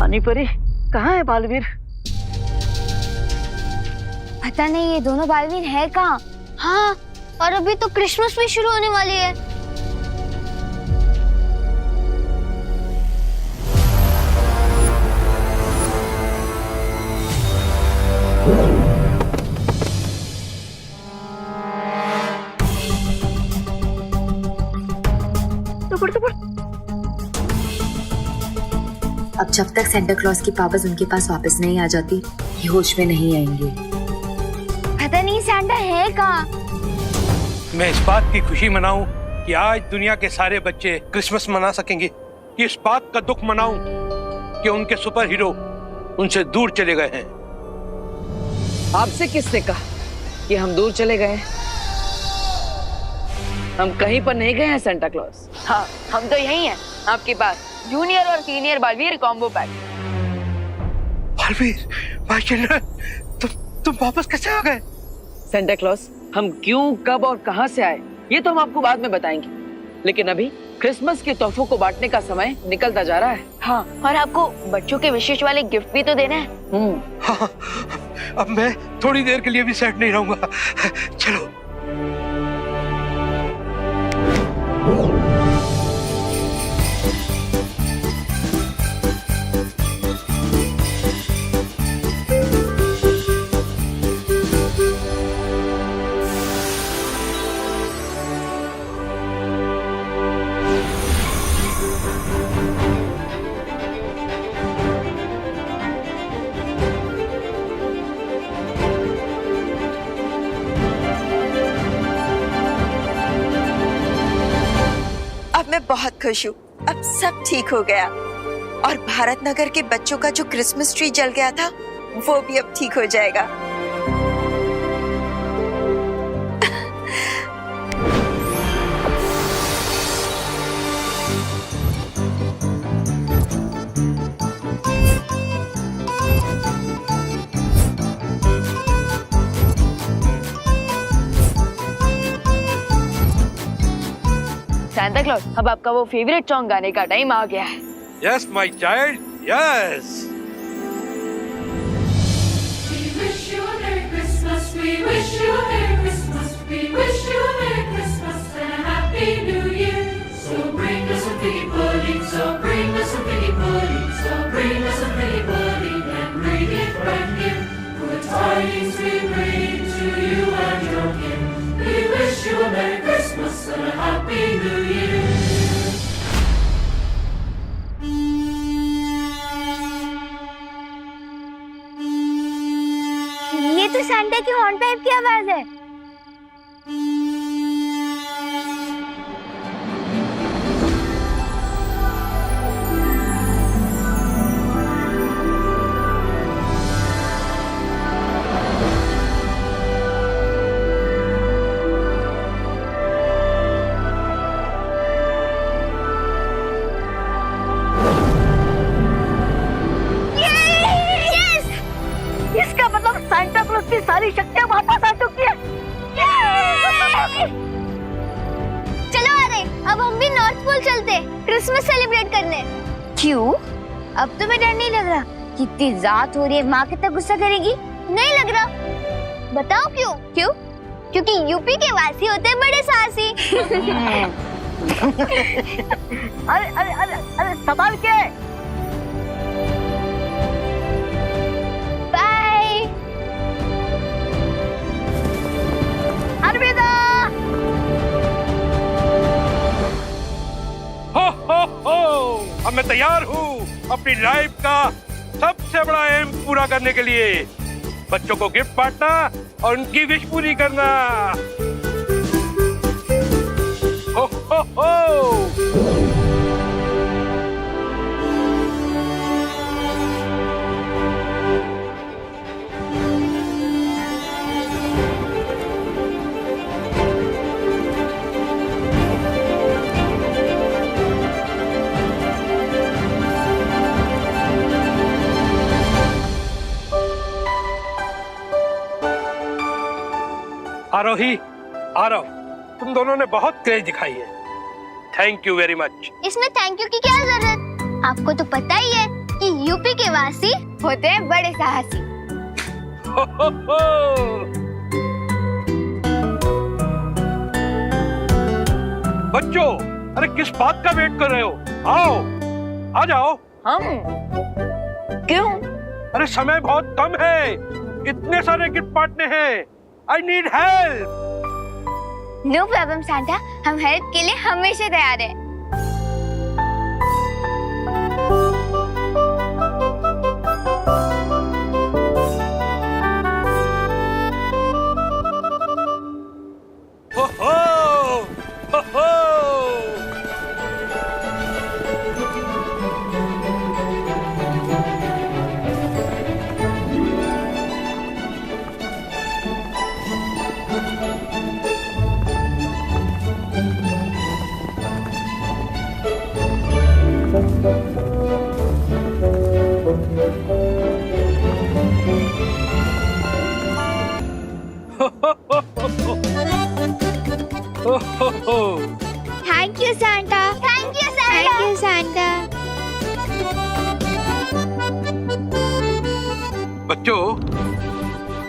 पानी परी कहाँ है बालवीर? पता नहीं ये दोनों बालवीर है कहाँ। हाँ, और अभी तो क्रिसमस भी शुरू होने वाली है। अब जब तक सेंटा क्लॉज की पावर्स उनके पास वापस नहीं आ जाती, ये होश में नहीं आएंगे। पता नहीं सैंटा है कहाँ। मैं इस बात की खुशी मनाऊं कि आज दुनिया के सारे बच्चे क्रिसमस मना सकेंगे। इस बात का दुख मनाऊं कि उनके सुपर हीरो उनसे दूर चले गए हैं। आपसे किसने कहा कि हम दूर चले गए? हम कहीं पर नहीं गए हैं सेंटा क्लॉज। हाँ, हम तो यही हैं आपके पास, जूनियर और senior Baalveer combo pack. Baalveer, my children, तुम वापस कैसे आ गए? सेंटा क्लॉज, हम क्यों, कब और कहां से आए ये तो हम आपको बाद में बताएंगे, लेकिन अभी क्रिसमस के तोहफों को बांटने का समय निकलता जा रहा है। हाँ, और आपको बच्चों के विशेष वाले गिफ्ट भी तो देना है। हाँ, अब मैं थोड़ी देर के लिए भी सेट नहीं रहूंगा। चलो। अब मैं बहुत खुश हूँ। अब सब ठीक हो गया और भारत नगर के बच्चों का जो क्रिसमस ट्री जल गया था वो भी अब ठीक हो जाएगा। सैंटा क्लॉज, अब आपका वो फेवरेट सॉन्ग गाने का टाइम आ गया है। Yes my child, yes. We wish you a Merry Christmas, we wish you a Merry Christmas, we wish you a Merry Christmas and a Happy New Year. So bring us some figgy pudding, so bring us some figgy pudding, so bring us some figgy pudding and bring it right here. Good tidings we bring to you and your kin. We wish you a Merry Christmas and a Happy New Year. ये तो Santa की horn pipe की आवाज है। इसका मतलब Santa clause की सारी शक्तियां वापस आ चुकी है। चलो आ रहे, अब हम भी नॉर्थ पोल चलते क्रिसमस सेलिब्रेट करने। क्यों? अब तुम्हें डर नहीं लग रहा? कितनी रात हो रही है, माँ कितना गुस्सा करेगी? नहीं लग रहा? बताओ क्यों? क्यों? क्योंकि यूपी के वासी होते हैं बड़े साहसी। अरे अरे अरे अरे संभाल के। बाय। अलविदा। हो, अब मैं तैयार हूँ अपनी लाइफ का सबसे बड़ा एम पूरा करने के लिए। बच्चों को गिफ्ट बांटना और उनकी विश पूरी करना। हो। आरोही, आरव, तुम दोनों ने बहुत क्रेज दिखाई है। Thank you very much. इसमें थैंक यू की क्या जरूरत? आपको तो पता ही है कि यूपी के वासी होते हैं बड़े साहसी। हो, हो, हो। बच्चों, अरे किस बात का वेट कर रहे हो? आओ, आ जाओ। हम क्यों? अरे समय बहुत कम है, इतने सारे गिफ्ट बांटने हैं। I need help. No problem Santa, हम हेल्प के लिए हमेशा तैयार हैं। Ho ho, ho ho. Thank you Santa. Thank you Santa. Thank you Santa.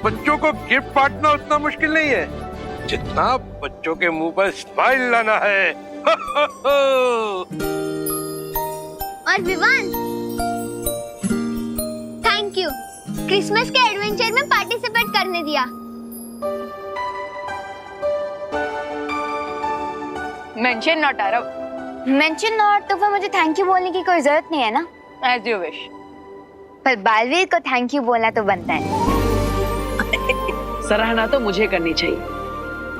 बच्चों को गिफ्ट बांटना उतना मुश्किल नहीं है जितना बच्चों के मुंह पर स्माइल लाना है। और विवान, थैंक यू क्रिसमस के एडवेंचर में पार्टिसिपेट करने दिया। Mention not Aarav. Mention not तो फिर मुझे थैंक यू बोलने की कोई जरूरत नहीं है ना। As you wish. पर बालवीर को थैंक यू बोलना तो बनता है। सराहना तो मुझे करनी चाहिए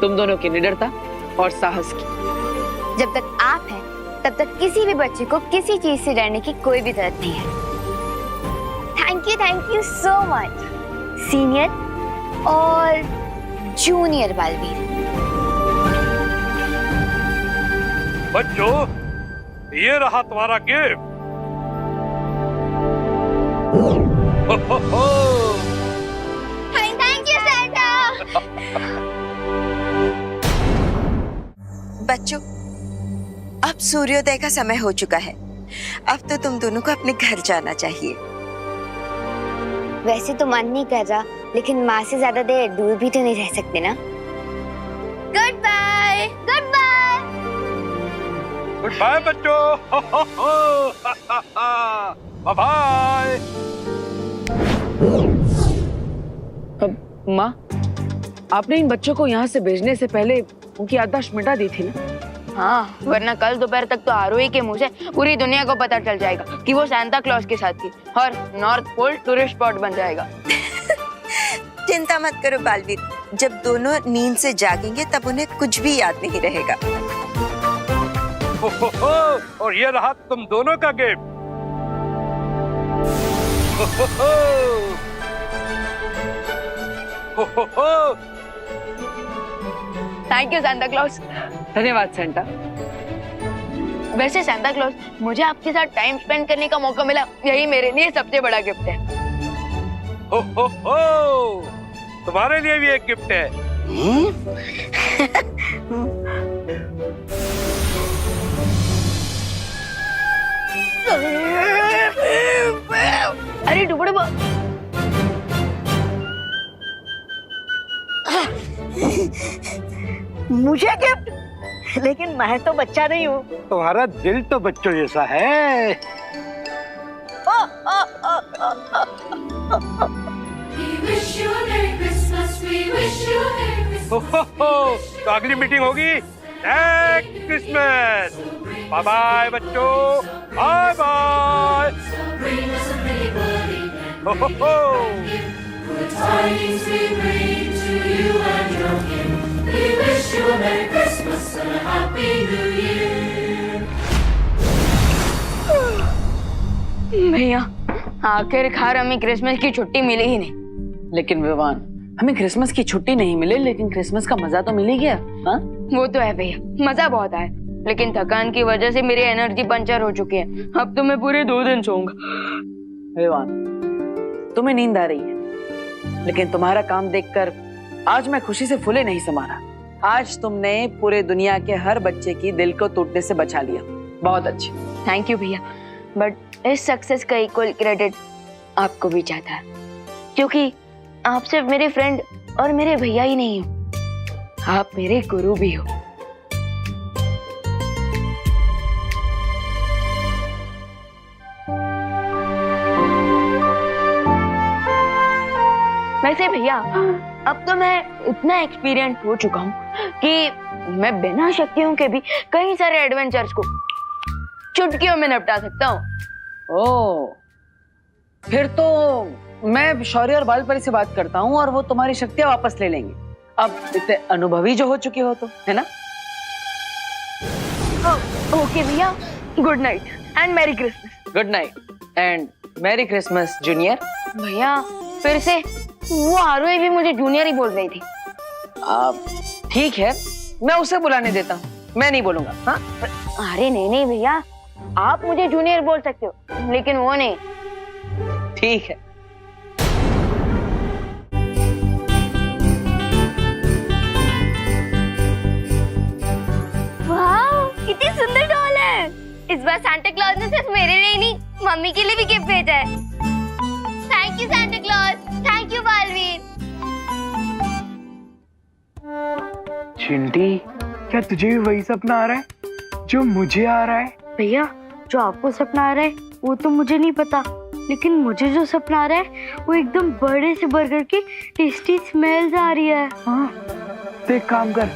तुम दोनों की निडरता और साहस की। जब तक आप हैं तब तक किसी भी बच्चे को किसी चीज से डरने की कोई भी जरूरत नहीं है। Thank you so much senior और जूनियर बालवीर। बच्चों, ये रहा तुम्हारा गिफ्ट। Thank you Santa. बच्चों, अब सूर्योदय का समय हो चुका है। अब तो तुम दोनों को अपने घर जाना चाहिए। वैसे तो मन नहीं कर रहा, लेकिन माँ से ज्यादा देर दूर भी तो नहीं रह सकते ना। Good bye. Good bye. Good bye बच्चों। Bye bye. माँ, आपने इन बच्चों को यहाँ से भेजने से पहले उनकी याददाश्त मिटा दी थी ना? हाँ, वरना कल दोपहर तक तो आरोही के मुंह से पूरी दुनिया को पता चल जाएगा कि वो सांता क्लॉज के साथ थी और नॉर्थ पोल टूरिस्ट स्पॉट बन जाएगा। चिंता मत करो बालवीर, जब दोनों नींद से जागेंगे तब उन्हें कुछ भी याद नहीं रहेगा। और ये रहा तुम दोनों का gift. Thank you Santa clause. धन्यवाद सेंटा। वैसे सांता क्लॉज, मुझे आपके साथ टाइम स्पेंड करने का मौका मिला, यही मेरे लिए सबसे बड़ा गिफ्ट है। हो, तुम्हारे लिए भी एक गिफ्ट है। अरे डुबड़ मुझे गिफ्ट? लेकिन मैं तो बच्चा नहीं हूँ। तुम्हारा दिल तो बच्चों जैसा है। We wish you a Merry Christmas. We wish you a Merry Christmas. तो अगली मीटिंग होगी नेक्स्ट क्रिसमस। बाय बाय बच्चों, bye bye. Bring us a pretty pudding and हो, good tidings we bring to you and your kin. We wish you a Merry Christmas and a Happy New Year. भैया, आखिरकार हमें Christmas की छुट्टी मिली ही नहीं। लेकिन विवान, हमें क्रिसमस की छुट्टी नहीं मिले, लेकिन क्रिसमस का मजा तो मिल ही गया। हाँ? वो तो है भैया, मजा बहुत आया, लेकिन थकान की वजह से मेरी एनर्जी पंचर हो चुकी है। अब तो मैं पूरे 2 दिन सोऊंगा। विवान, तुम्हें नींद आ रही है, लेकिन तुम्हारा काम देखकर आज मैं खुशी से फूले नहीं समा रहा। आज तुमने पूरे दुनिया के हर बच्चे की दिल को टूटने से बचा लिया। बहुत अच्छी। थैंक यू भैया। बट इस सक्सेस का इक्वल क्रेडिट आपको भी चाहता है, क्योंकि आप सिर्फ मेरे फ्रेंड और मेरे भैया ही नहीं हो, आप मेरे गुरु भी हो। वैसे भैया अब तो मैं इतना एक्सपीरियंस हो चुका हूँ कि मैं बिना शक्तियों के भी कई सारे एडवेंचर्स को चुटकियों में निपटा सकता हूँ। ओह, फिर तो मैं शौर्य और बालपरी से बात करता हूँ और वो तुम्हारी शक्तियां वापस ले लेंगे। अब इतने अनुभवी जो हो चुके हो तो, है ना? ओके भैया, good night and merry Christmas. Good night and merry Christmas junior. भैया फिर से वो आरोही भी मुझे जूनियर ही बोल रही थी। ठीक है, मैं उसे बुलाने देता हूँ, मैं नहीं बोलूंगा। हाँ? अरे नहीं नहीं भैया, आप मुझे जूनियर बोल सकते हो, लेकिन वो नहीं। ठीक है। वाह, कितनी सुंदर डॉल है। इस बार सांता क्लॉज ने सिर्फ मेरे लिए नहीं, मम्मी के लिए भी गिफ्ट भेजा है। Thank you Santa Claus, thank you Baalveer. Chinti, क्या तुझे भी वही सपना आ रहा है जो मुझे आ रहा है? भैया जो आपको सपना आ रहा है वो तो मुझे नहीं पता, लेकिन मुझे जो सपना आ रहा है वो एकदम बड़े से बर्गर की टेस्टी स्मेल्स आ रही है। हाँ, तो एक काम कर,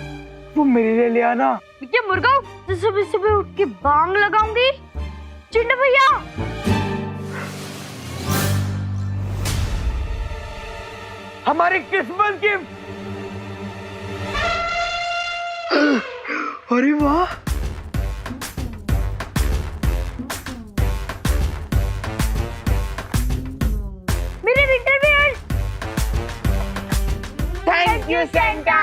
वो मेरे लिए ले आना। क्या मुर्गा, तो सुबह सुबह उठ के बांग लगाऊंगी। चिंटू भैया, हमारी क्रिसमस गिफ्ट। अरे वाह, मेरे winter wear. Thank you Santa.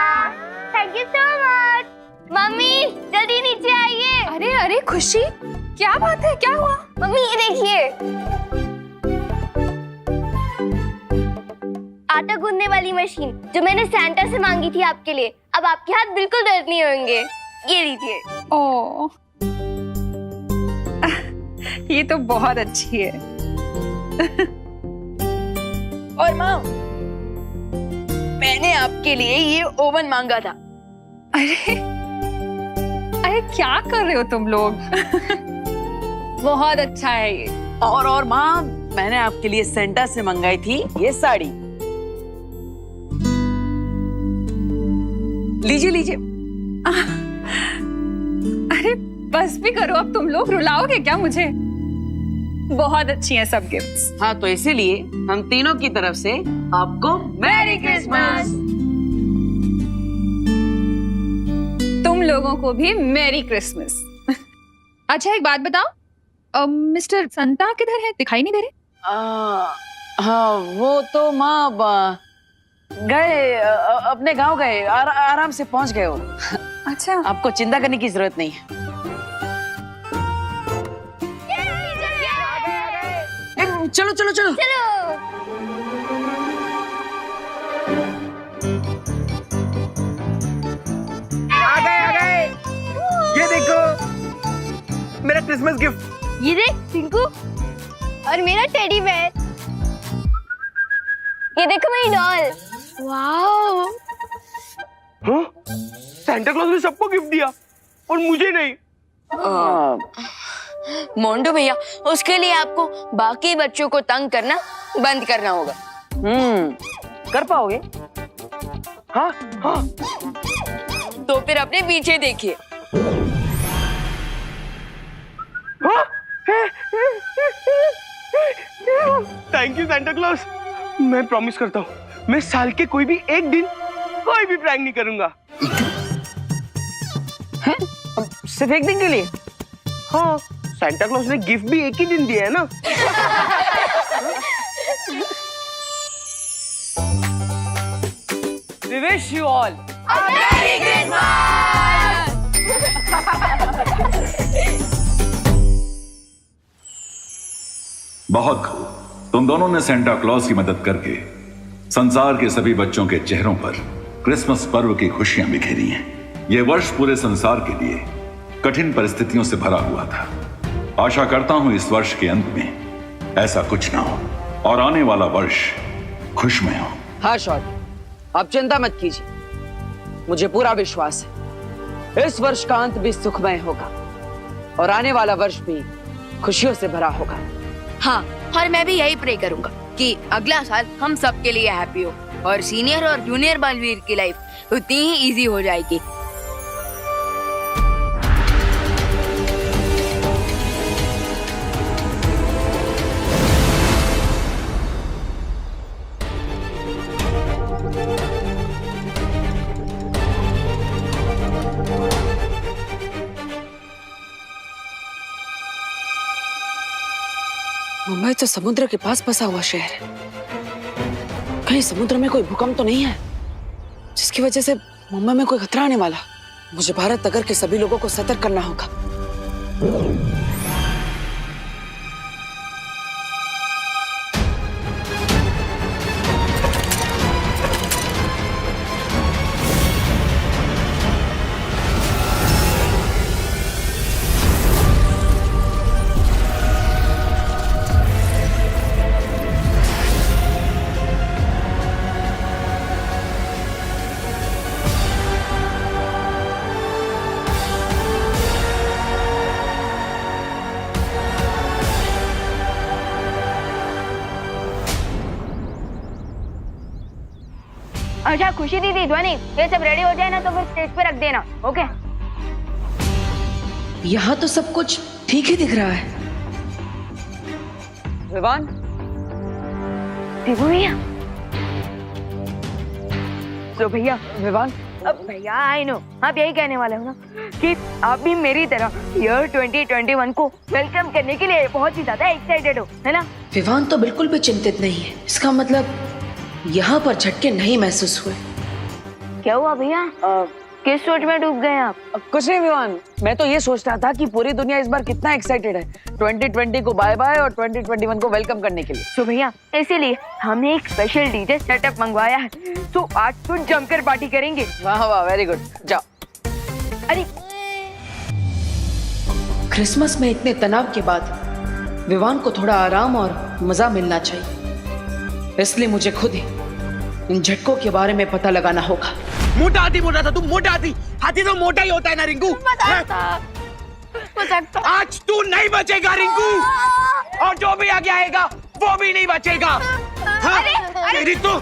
Thank you so much. Mummy जल्दी नीचे आइए। अरे अरे खुशी, क्या बात है, क्या हुआ? मम्मी ये देखिए, आटा गूंदने वाली मशीन जो मैंने सैंटा से मांगी थी आपके लिए। अब आपके हाथ बिल्कुल दर्द नहीं होंगे। ये लीजिए। ओह, ये तो बहुत अच्छी है। और माँ, मैंने आपके लिए ये ओवन मांगा था। अरे अरे क्या कर रहे हो तुम लोग? बहुत अच्छा है ये। और माँ, मैंने आपके लिए सेंटा से मंगाई थी ये साड़ी। लीजिए लीजिए। अरे बस भी करो, अब तुम लोग रुलाओगे क्या मुझे? बहुत अच्छी हैं सब गिफ्ट्स। हाँ, तो इसीलिए हम तीनों की तरफ से आपको मैरी क्रिसमस। तुम लोगों को भी मैरी क्रिसमस। अच्छा एक बात बताओ, मिस्टर संता किधर है? दिखाई नहीं दे रहे। हाँ, वो तो माँ गए, अपने गांव गए, आराम से पहुंच गए वो। अच्छा, आपको चिंता करने की जरूरत नहीं है। चलो चलो चलो। आ गए। ये देखो मेरा क्रिसमस गिफ्ट। ये देख पिंकू, और मेरा टेडी बेयर। ये देखो मेरी डॉल। वाओ, हाँ? सैंटा क्लॉज ने सबको गिफ्ट दिया और मुझे नहीं। मोंटू भैया, उसके लिए आपको बाकी बच्चों को तंग करना बंद करना होगा। कर पाओगे? हाँ हाँ। तो फिर अपने पीछे देखिए। Thank you Santa clause. मैं प्रॉमिस करता हूँ, मैं साल के कोई भी एक दिन कोई भी प्रैंक नहीं करूंगा। सिर्फ एक दिन के लिए? हाँ, सैंटा क्लॉज ने गिफ्ट भी एक ही दिन दिया है ना। We wish you all a Merry Christmas! बहुत खूब, तुम दोनों ने सेंटा क्लॉज की मदद करके संसार के सभी बच्चों के चेहरों पर क्रिसमस पर्व की खुशियां बिखेरी हैं। यह वर्ष पूरे संसार के लिए कठिन परिस्थितियों से भरा हुआ था, आशा करता हूं इस वर्ष के अंत में ऐसा कुछ ना हो और आने वाला वर्ष खुशमय हो। हाँ शौर्य, आप चिंता मत कीजिए, मुझे पूरा विश्वास है इस वर्ष का अंत भी सुखमय होगा और आने वाला वर्ष भी खुशियों से भरा होगा। हाँ, और मैं भी यही प्रे करूंगा कि अगला साल हम सबके लिए हैप्पी हो और सीनियर और जूनियर बालवीर की लाइफ उतनी ही इजी हो जाएगी। मुंबई तो समुद्र के पास बसा हुआ शहर है, कहीं समुद्र में कोई भूकंप तो नहीं है जिसकी वजह से मुंबई में कोई खतरा आने वाला। मुझे भारत नगर के सभी लोगों को सतर्क करना होगा। अच्छा खुशी दीदी, ध्वनि, ये सब रेडी हो जाए ना तो फिर स्टेज पे रख देना, ओके? यहाँ तो सब कुछ ठीक ही दिख रहा है। विवान, शिवू भैया, तो भैया विवान, अब भैया आई नो आप यही कहने वाले हो ना कि आप भी मेरी तरह ईयर 2021 को वेलकम करने के लिए बहुत ही ज्यादा एक्साइटेड हो, है ना? विवान तो बिल्कुल भी चिंतित नहीं है। इसका मतलब यहाँ पर झटके नहीं महसूस हुए। क्या हुआ भैया, किस सोच में डूब गए आप? कुछ नहीं विवान, मैं तो ये सोच रहा था कि पूरी दुनिया इस बार कितना एक्साइटेड है 2020 को बाय बाय और 2021 को वेलकम करने के लिए। तो भैया इसीलिए हमने एक स्पेशल डीजे सेटअप मंगवाया है, तो आज तो जमकर पार्टी करेंगे। वाह वाह, वेरी गुड, जाओ। अरे क्रिसमस में इतने तनाव के बाद विवान को थोड़ा आराम और मजा मिलना चाहिए, इसलिए मुझे खुद ही इन झटकों के बारे में पता लगाना होगा। मोटा था तू, मोटा हाथी तो मोटा ही होता है ना रिंकू। आज तू नहीं बचेगा रिंकू, और जो भी आगे आएगा वो भी नहीं बचेगा। हाँ? तेरी तो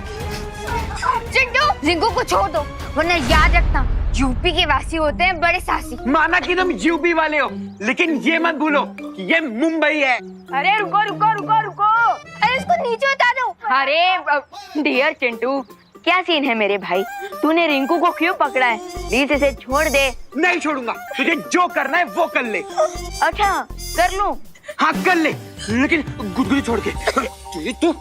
जिंकू को छोड़ दो, वरना याद रखना यूपी के वासी होते हैं बड़े साहसी। माना कि तुम यूपी वाले हो, लेकिन ये मत भूलो कि ये मुंबई है। अरे रुको रुको रुको रुको, अरे इसको नीचे उतार दो। अरे डियर चिंटू, क्या सीन है मेरे भाई? तूने रिंकू को क्यों पकड़ा है? प्लीज इसे छोड़ दे। नहीं छोड़ूंगा, तुझे जो करना है वो कर ले। अच्छा कर लूं? हाँ कर ले, लेकिन गुदगुदी छोड़ के। तू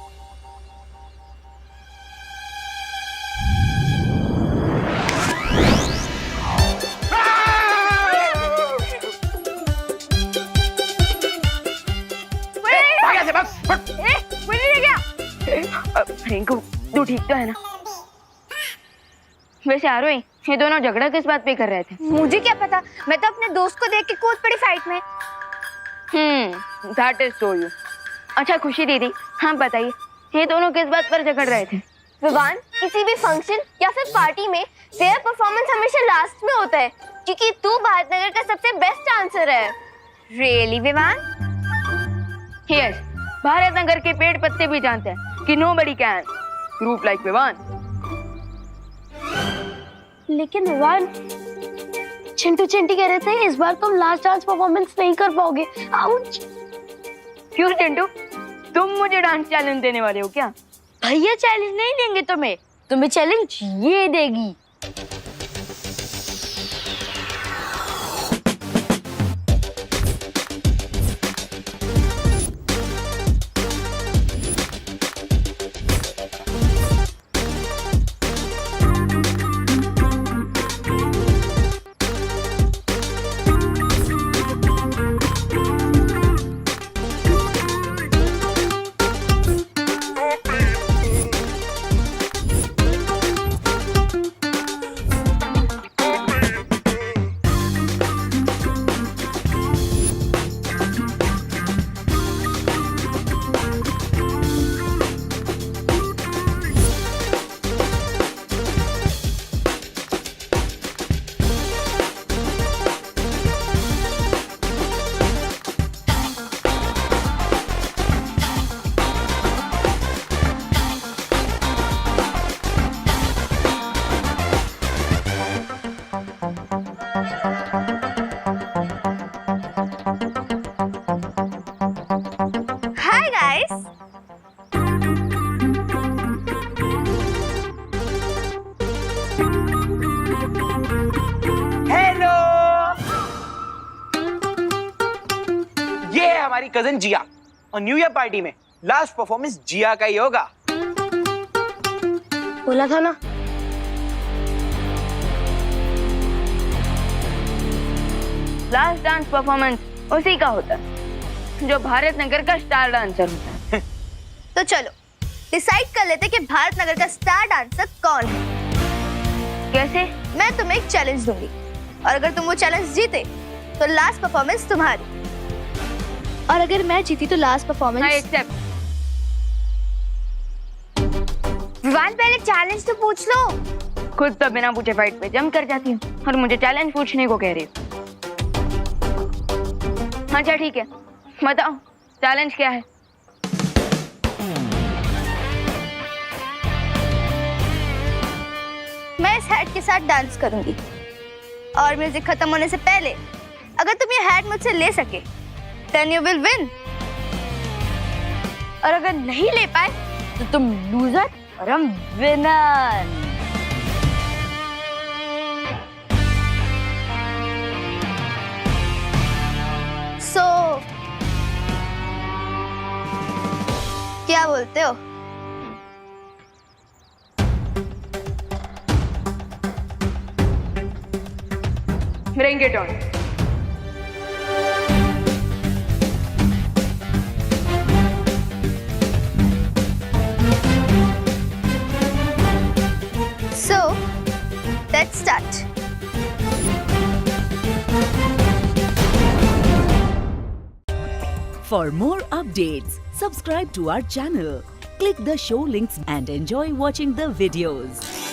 रिंकू तू ठीक तो है ना? वैसे आरोही, ये दोनों झगड़ा किस बात पे कर रहे थे? मुझे क्या पता, मैं तो अपने दोस्त को देख के कूद पड़ी फाइट में। That is so you. अच्छा खुशी दीदी, हाँ बताइए, ये दोनों किस बात पर झगड़ रहे थे? विवान, किसी भी फंक्शन या फिर पार्टी में तेरा परफॉर्मेंस हमेशा लास्ट में होता है, क्योंकि तू भारत नगर का सबसे बेस्ट डांसर है। रियली विवान? यस, भारत नगर के पेड़ पत्ते भी जानते हैं कि nobody can group like Vivaan. लेकिन विवान, चिंटू चिंटी कह रहे थे इस बार तुम लास्ट डांस परफॉर्मेंस नहीं कर पाओगे। आउच! क्यों चिंटू, तुम मुझे डांस चैलेंज देने वाले हो क्या? भैया चैलेंज नहीं देंगे तुम्हें चैलेंज ये देगी। ये है हमारी कजन जिया और न्यू ईयर पार्टी में लास्ट परफॉर्मेंस जिया का ही होगा। बोला था ना। लास्ट डांस परफॉर्मेंस उसी का होता है जो भारत नगर का स्टार डांसर होता है। तो चलो डिसाइड कर लेते कि भारत नगर का स्टार डांसर कौन है। कैसे? मैं तुम्हें एक चैलेंज दूंगी और अगर तुम वो चैलेंज जीते तो लास्ट परफॉर्मेंस तुम्हारी, और अगर मैं जीती तो last performance. I accept. Vivaan पहले चैलेंज तो पूछ लो। खुद तो बिना पूछे फाइट पे जंप कर जाती हूँ और मुझे चैलेंज पूछने को कह रही हो। अच्छा ठीक है, बताओ चैलेंज क्या है? मैं इस हैट के साथ डांस करूंगी और म्यूजिक खत्म होने से पहले अगर तुम ये हैट मुझसे ले सके देन यू विल विन, और अगर नहीं ले पाए तो तुम लूजर और हम विनर। सो क्या बोलते हो? Bring it on. So let's start. For more updates, subscribe to our channel, click the show links and enjoy watching the videos.